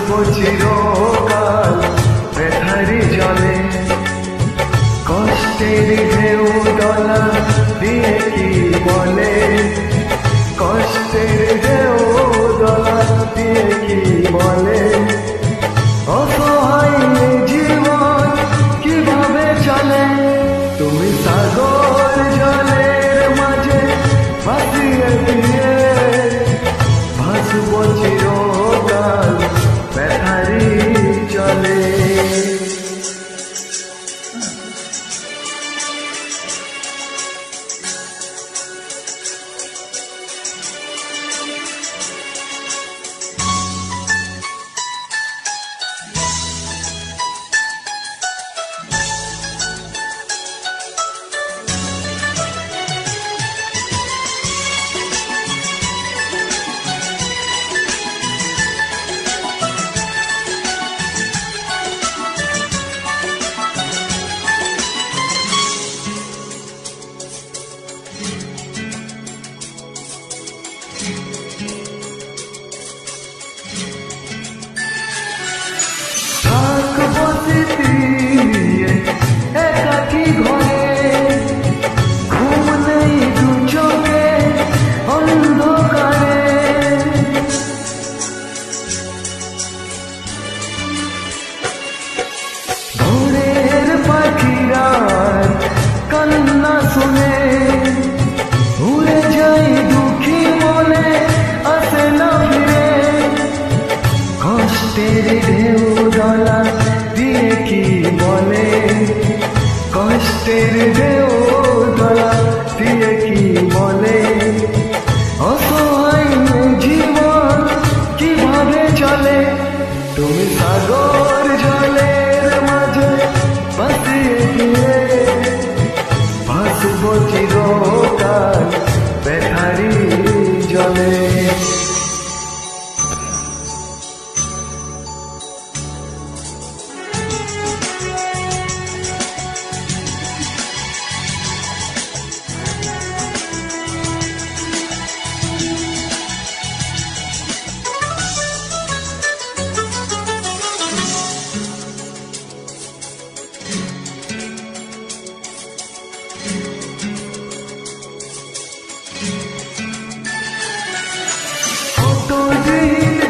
চিরকাল ব্যথারি জলে, কষ্টের ঢেউ দলা দিয়ে কি বলে, কষ্টের ঢেউ দলা দিয়ে কি বলে, অসহায় জীবন কিভাবে চলে। তুমি সাগর জলের মাঝে ভাসিয়ে দিয়ে ভাসব চিরকাল ব্যথারি জলে। একাকি ঘরে ঘুম নেই দু চোখে অন্ধকারে, ভোরের পাখিরা কান্না শুনে উড়ে যাই দুঃখী মনে আসে না ফিরে, কষ্টের ঢেউ দলা দিয়ে কি বলে, কষ্টের ঢেউ দলা দিয়ে কি বলে, অসহায় জীবন কিভাবে চলে। তুমি সাগর জলের মাঝে ভাসিয়ে দিয়ে ভাসব চিরকাল ব্যথারি জলে।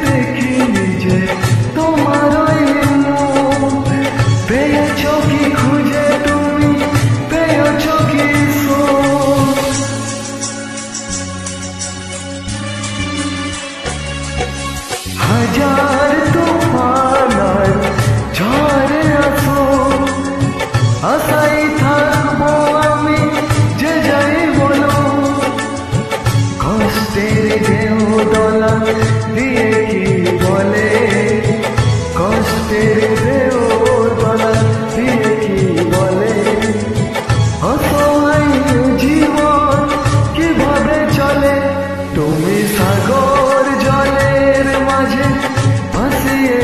দেখিনি যে তোমার মুখ, পেয়েছ কি খুঁজে তুমি, পেয়েছ কি সুখ, হাজার তুফান আর ঝড়ে আসো, আশাই থাকবো আমি যে যাই বলো, কষ্টের ঢেউ দলা দিয়ে কি বলে, কষ্টের ঢেউ দলা দিয়ে কি বলে, অসহায় জীবন কিভাবে চলে। তুমি সাগর জলের মাঝে ভাসিয়ে